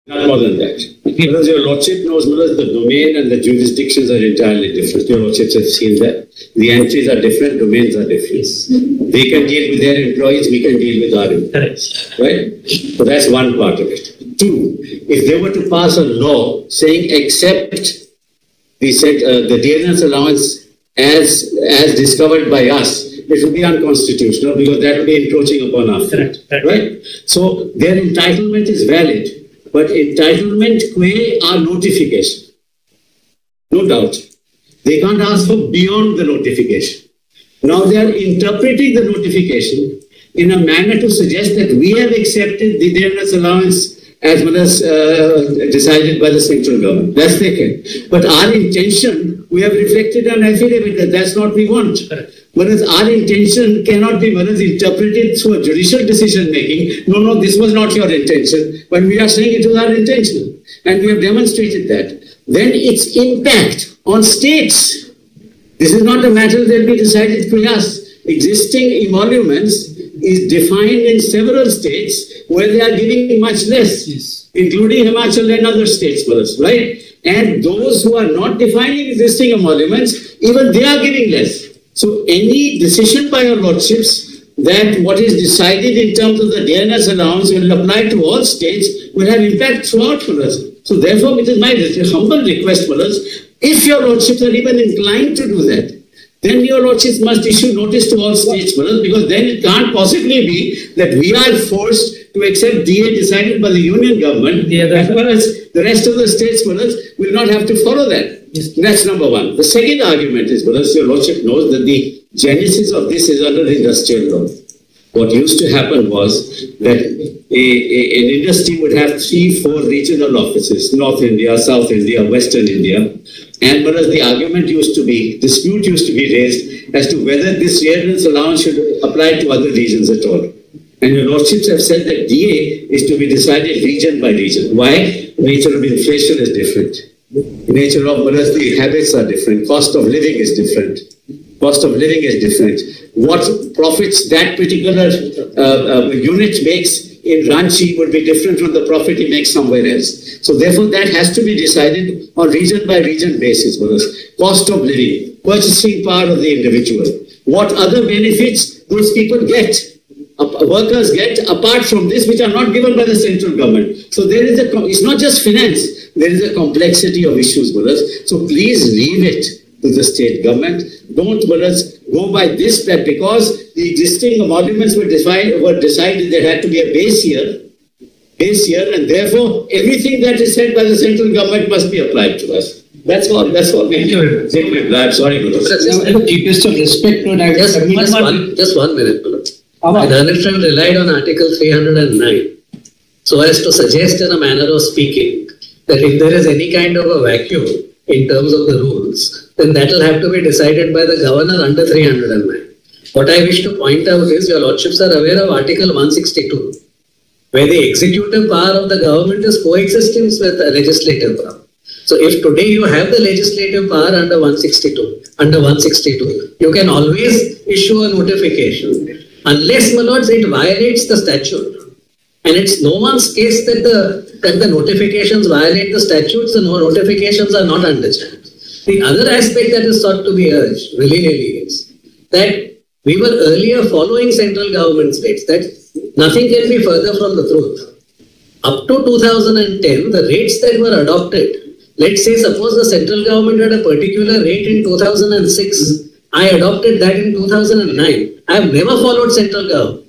Not more than that. Because your Lordship knows the domain and the jurisdictions are entirely different. Your Lordships have seen that. The entries are different, domains are different. They can deal with their employees, we can deal with our employees. Right? So that's one part of it. Two, if they were to pass a law saying accept the DNS allowance as discovered by us, it would be unconstitutional because that would be encroaching upon our freedom. Right? So their entitlement is valid. But entitlement qua our notification. No doubt. They can't ask for beyond the notification. Now they are interpreting the notification in a manner to suggest that we have accepted the DNS allowance as well as decided by the central government. That's taken. But our intention, we have reflected on affidavit that that's not what we want. Whereas our intention cannot be interpreted through a judicial decision making. No, this was not your intention. But we are saying it was our intention. And we have demonstrated that. Then its impact on states. This is not a matter that will be decided by us. Existing emoluments is defined in several states where they are giving much less, including Himachal and other states, right? And those who are not defining existing emoluments, even they are giving less. So any decision by your Lordships that what is decided in terms of the DNS allowance will apply to all states will have impact throughout for us. So therefore, it is my humble request for us, if your Lordships are even inclined to do that, then your Lordships must issue notice to all states for us, because then it can't possibly be that we are forced to accept DA decided by the union government, as well as the rest of the states for us will not have to follow that. That's number one. The second argument is, because your Lordship knows that the genesis of this is under industrial law. What used to happen was that an industry would have 3-4 regional offices, North India, South India, Western India, and whereas the dispute used to be raised as to whether this DNS allowance should apply to other regions at all. And your Lordships have said that DA is to be decided region by region. Why? Nature of inflation is different. Nature of the habits are different. Cost of living is different. Cost of living is different. What profits that particular unit makes in Ranchi would be different from the profit he makes somewhere else. So therefore that has to be decided on region by region basis. Cost of living, purchasing power of the individual. What other benefits those people get, workers get apart from this, which are not given by the central government. So there is it's not just finance. There is a complexity of issues, brothers. So please leave it to the state government. Don't, brothers, go by this step, because the existing emoluments were decided there had to be a base year, and therefore everything that is said by the central government must be applied to us. That's all. Thank you. I'm sorry, brothers. Deepest of respect, just 1 minute, brother. The Dhanasthram relied on Article 309 so as to suggest, in a manner of speaking, that if there is any kind of a vacuum in terms of the rules, then that will have to be decided by the governor under 309. What I wish to point out is, your Lordships are aware of Article 162, where the executive power of the government is coexisting with the legislative power. So if today you have the legislative power under 162, you can always issue a notification, unless, my lords, it violates the statute. And it's no one's case that the notifications violate the statutes, and notifications are not understood. The other aspect that is sought to be urged, really is that we were earlier following central government states, that nothing can be further from the truth. Up to 2010, the rates that were adopted, let's say suppose the central government had a particular rate in 2006, I adopted that in 2009. I have never followed central government.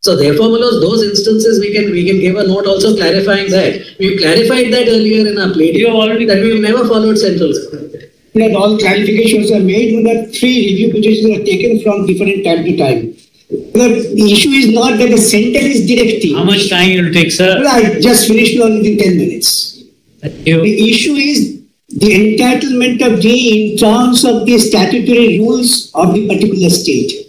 So therefore, those instances we can give a note also clarifying that. We clarified that earlier in our plea. You have already that we have never followed central government. That all clarifications are made, that 3 review petitions are taken from different time to time. The issue is not that the center is directing. How much time it will take, sir? I just finished within 10 minutes. The issue is the entitlement of DA in terms of the statutory rules of the particular state.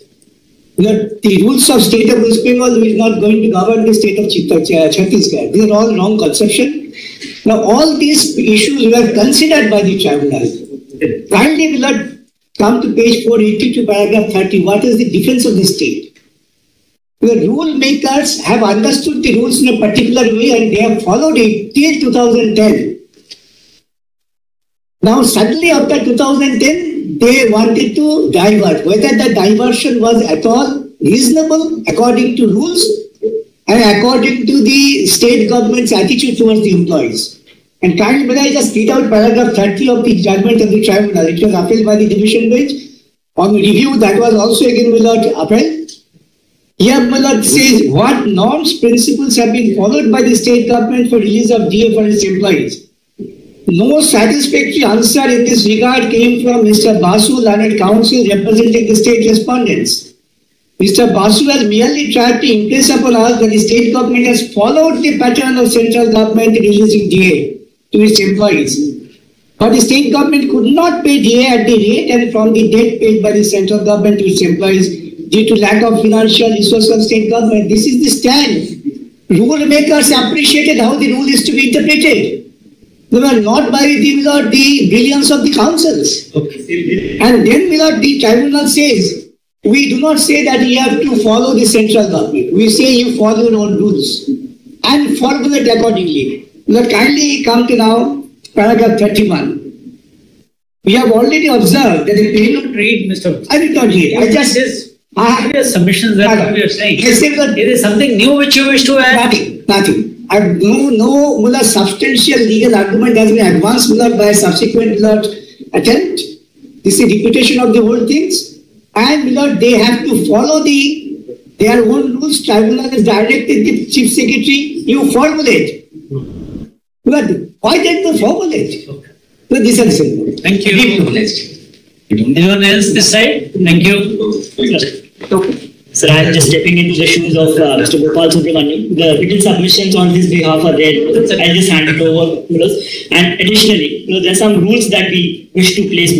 The rules of state of West Bengal is not going to govern the state of Chhattisgarh. These are all wrong conception. Now all these issues were considered by the tribunal. Finally, will not come to page 482, paragraph 30. What is the defense of the state? The rule makers have understood the rules in a particular way and they have followed it till 2010. Now suddenly after 2010, they wanted to divert. Whether the diversion was at all reasonable according to rules and according to the state government's attitude towards the employees. And kindly, when I just read out paragraph 30 of the judgment of the tribunal, it was upheld by the division bench. On review, that was also again without upheld. Here, Malad says what norms, principles have been followed by the state government for release of DA for its employees. No satisfactory answer in this regard came from Mr. Basu, learned counsel representing the state respondents. Mr. Basu has merely tried to impress upon us that the state government has followed the pattern of central government releasing DA to its employees. But the state government could not pay DA at the rate and from the date paid by the central government to its employees due to lack of financial resources of state government. This is the stand. Rule makers appreciated how the rule is to be interpreted. They were not by the brilliance of the councils. Okay. And then the tribunal says, we do not say that you have to follow the central government. We say you follow your own rules and formulate accordingly. Now kindly come to now paragraph 31. We have already observed that the payload read, Mr. I did not read. I just submissions that what you are saying. Is there something new which you wish to add? Nothing. No substantial legal argument has been advanced by a subsequent attempt. This is a repetition of the whole things. And they have to follow their own rules. Tribunal has directed the chief secretary, you formulate. Why didn't they formulate? Okay. So this is simple. Thank you. Anyone else this side? Thank you. Okay. Sir, I am just stepping into the shoes of Mr. Gopal Subramanian. The written submissions on his behalf are there. I'll just hand it over. And additionally, there are some rules that we wish to place.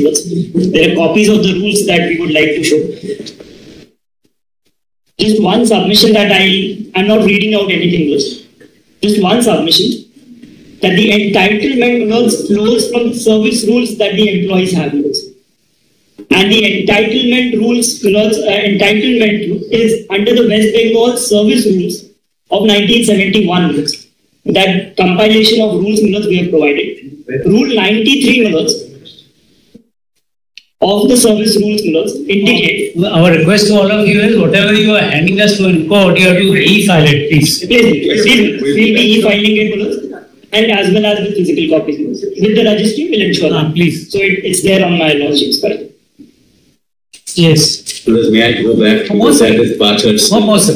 There are copies of the rules that we would like to show. Just one submission that I'm not reading out anything. Just one submission that the entitlement flows from service rules that the employees have. And the entitlement rules, entitlement is under the West Bengal service rules of 1971. That compilation of rules we have provided. Rule 93 of the service rules indicate. Our request to all of you is whatever you are handing us to in court, you have to e-file it, please. We'll be e-filing it and as well as with physical copies. With the registry, we'll ensure that. Please. So it's there on my lordship's file. Yes. May I go back? One more, sir. That is Parchur's. One more, sir.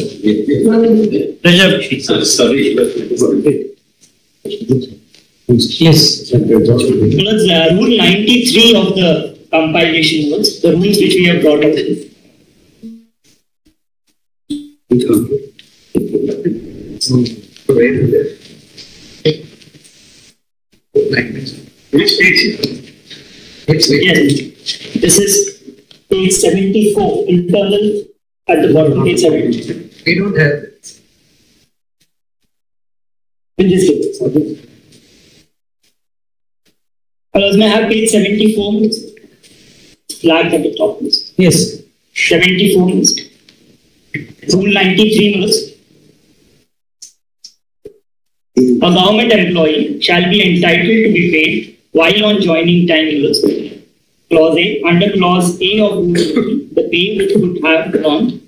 Sorry. Yes. Rule 93 of the compilation rules, the rules which we have brought up. Which page? Yes. This is page 74, internal at the bottom, page 70. We don't have it. We'll just give it. May I have page 74? Flagged at the top. Yes. 74. Rule 93. A government employee shall be entitled to be paid while on joining time. Clause A. Under clause A of Rule 50, the pay which would have gone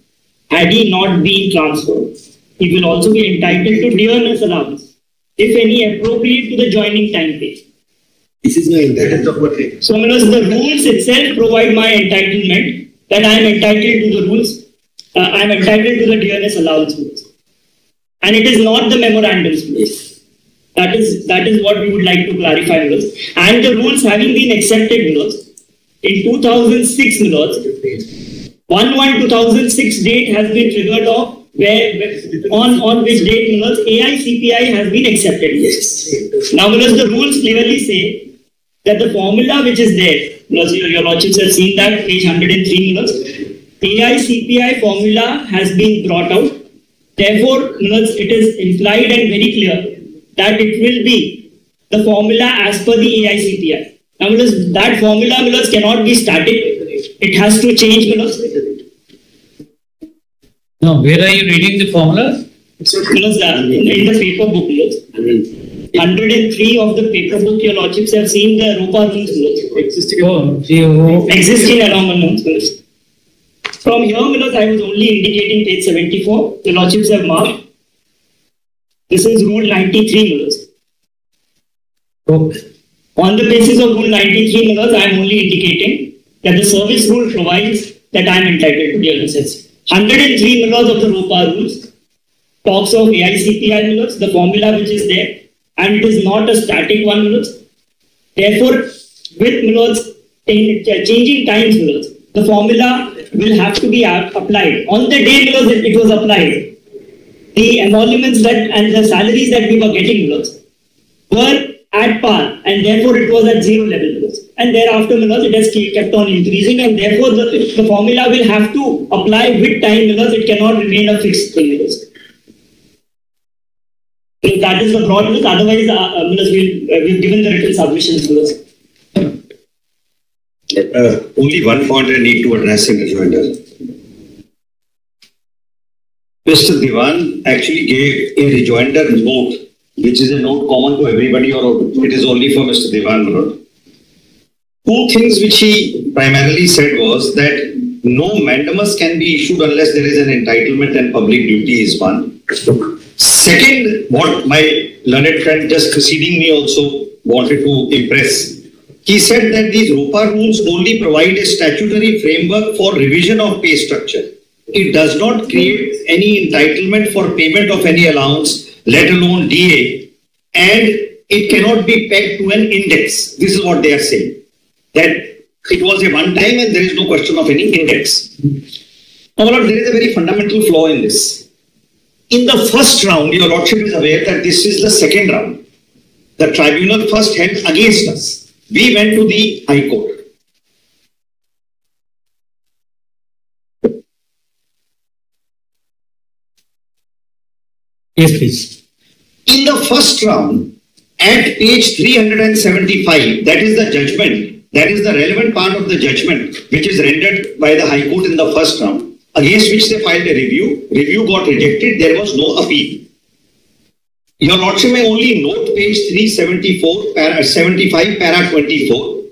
had he not been transferred. He will also be entitled to dearness allowance, if any, appropriate to the joining time pay. This is my entitlement. So, the rules itself provide my entitlement that I am entitled to the rules. I am entitled to the dearness allowance rules. And it is not the memorandums rules. That is what we would like to clarify. And the rules having been accepted in 2006, 1/1/2006 date has been triggered off, on which date AICPI has been accepted. Now, the rules clearly say that the formula which is there, your lordships have seen that, page 103, AICPI formula has been brought out. Therefore, it is implied and very clear that it will be the formula as per the AICPI. Now, that formula cannot be static. It has to change. No, where are you reading the formula? Because in the paper book, 103 of the paper book, your lordships have seen the ROPA rules. Existing anomalies. From here, I was only indicating page 74. The lordships have marked. This is Rule 93, Okay. On the basis of Rule 93, I am only indicating that the service rule provides that I am entitled to the LSS. 103 of the ROPA rules talks of AICPI, the formula which is there, and it is not a static one. Therefore, with changing times, the formula will have to be applied. On the day it was applied, the emoluments and the salaries that we were getting were at par, and therefore it was at zero level. And thereafter, it has kept on increasing, and therefore the formula will have to apply with time because it cannot remain a fixed thing. So that is the broad news. Otherwise, we've given the written submissions to us. Only one point I need to address in rejoinder. Mr. Diwan actually gave a rejoinder note, which is a note common to everybody, or it is only for Mr. Diwan. Two things which he primarily said was that no mandamus can be issued unless there is an entitlement and public duty is one. Second, what my learned friend just preceding me also wanted to impress, he said that these ROPA rules only provide a statutory framework for revision of pay structure. It does not create any entitlement for payment of any allowance, let alone DA, and it cannot be pegged to an index. This is what they are saying, that it was a one time and there is no question of any index. However, there is a very fundamental flaw in this. In the first round, your lordship is aware that this is the second round. The tribunal first held against us. We went to the High Court. Yes, please. In the first round, at page 375, that is the judgment, that is the relevant part of the judgment which is rendered by the High Court in the first round, against which they filed a review. Review got rejected. There was no appeal. Your lordship may only note page 374, 75, para 24.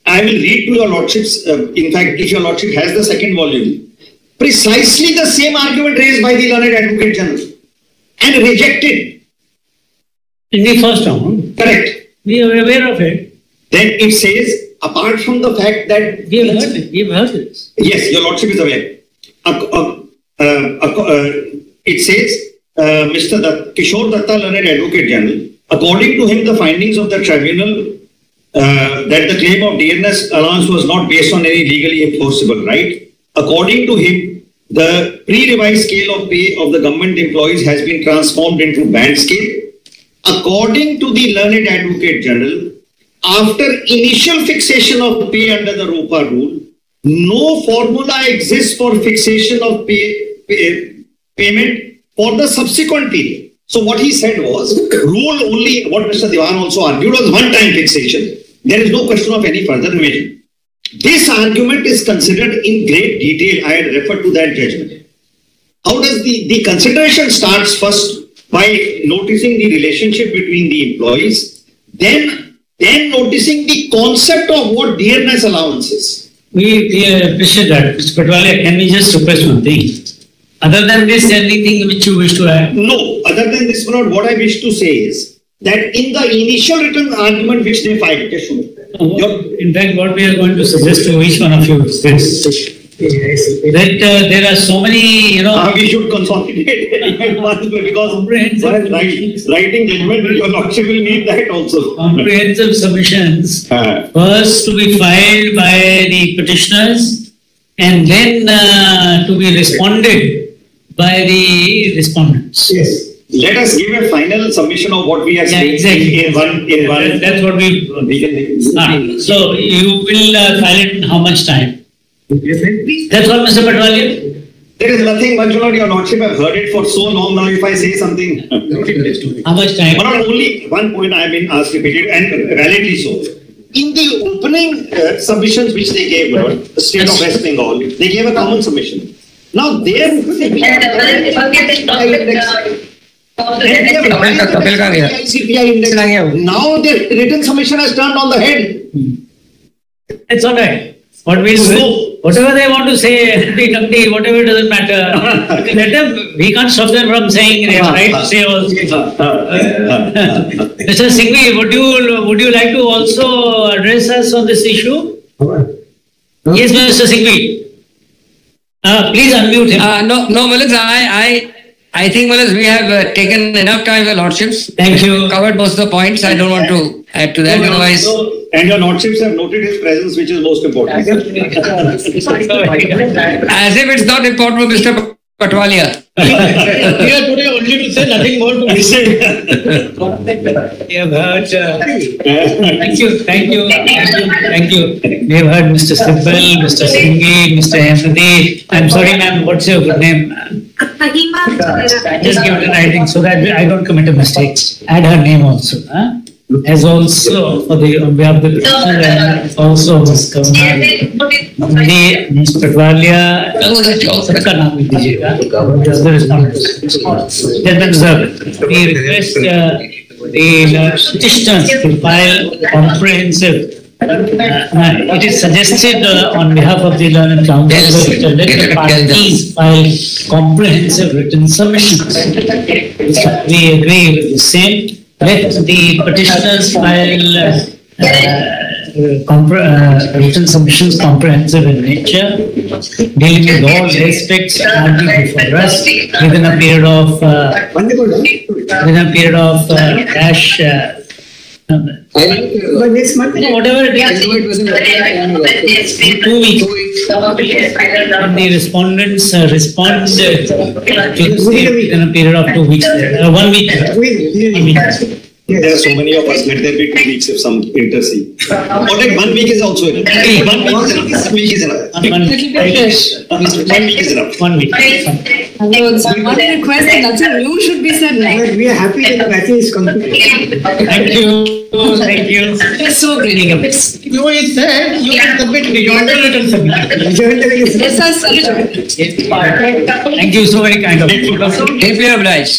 I will read to your lordships, in fact, if your lordship has the second volume, precisely the same argument raised by the learned Advocate General and rejected. In the first round? Correct. We are aware of it. Then it says, apart from the fact that... We have heard it. We have heard it. Yes, your lordship is aware. It says, Mr. Kishore Datta, learned Advocate General, according to him, the findings of the tribunal that the claim of dearness allowance was not based on any legally enforceable right. According to him, the pre-revised scale of pay of the government employees has been transformed into band scale. According to the learned Advocate General, after initial fixation of pay under the ROPA rule, no formula exists for fixation of payment for the subsequent period. So what he said was, rule only, what Mr. Diwan also argued, was one-time fixation. There is no question of any further revision. This argument is considered in great detail. I had referred to that judgment. How does the consideration starts first by noticing the relationship between the employees, then noticing the concept of what dearness allowance is. We appreciate that. Mr. Patwalia, can we just request one thing? Other than this, anything which you wish to add? No, other than this, what I wish to say is that in the initial written argument which they filed, in fact, what we are going to suggest to each one of you is this, that there are so many, we should consolidate because writing judgment, your lordship will need that also. Comprehensive submissions, first to be filed by the petitioners and then to be responded by the respondents. Yes. Let us give a final submission of what we are saying exactly. in one. That's what we can. So you will file it in how much time? That's all, Mr. Patwalia. There is nothing much, your lordship. I've heard it for so long now. If I say something, how much time? But not only one point I have been asked repeated and validly so. In the opening submissions which they gave, the state of West Bengal, they gave a common submission. Now there now the written submission has turned on the head. It's all right. What we'll do, whatever they want to say, whatever doesn't matter. Let them, we can't stop them from saying their right to say also. Mr. Singhvi, would you like to also address us on this issue? Yes, Mr. Singhvi. Please unmute him. No, Malas, I think, Malas, we have taken enough time for Lordships. Thank you. Covered most of the points. I don't want to add to that. Otherwise, and your Lordships have noted his presence, which is most important. as if it's not important for Mr. Patwalia. We are today only to say nothing more to say. We have heard. Thank you. We have heard Mr. Sibbal, Mr. Singhvi, Mr. Hemadi. I'm sorry, ma'am. What's your good name? Just give it in writing so that I don't commit a mistake. Add her name also. As also for the on behalf of the petitioner and also Ms. Kaunal, Ms. Patwalia, सबका नाम भी दीजिएगा. Just the respondents. Gentlemen, sir, we request the petitioners to file comprehensive. It is suggested on behalf of the Learned Council that let the parties file comprehensive written submissions. We agree with the same. Let the petitioners file written submissions comprehensive in nature, dealing with all aspects argued before us within a period of dash. But next month, Whatever it is, 2 weeks. And the respondents respond within a period of 2 weeks. 1 week. There are so many of us. Let there be 2 weeks if some intercede. Or like 1 week is also enough. 1 week is enough. 1 week is enough. 1 week is enough. 1 week. One request that nothing new should be said now. we are happy that the battle is concluded. Thank you. Thank you. It's so great. You said you can submit rejoinder written submission. Yes, sir. Thank you so very kind of you. if you oblige.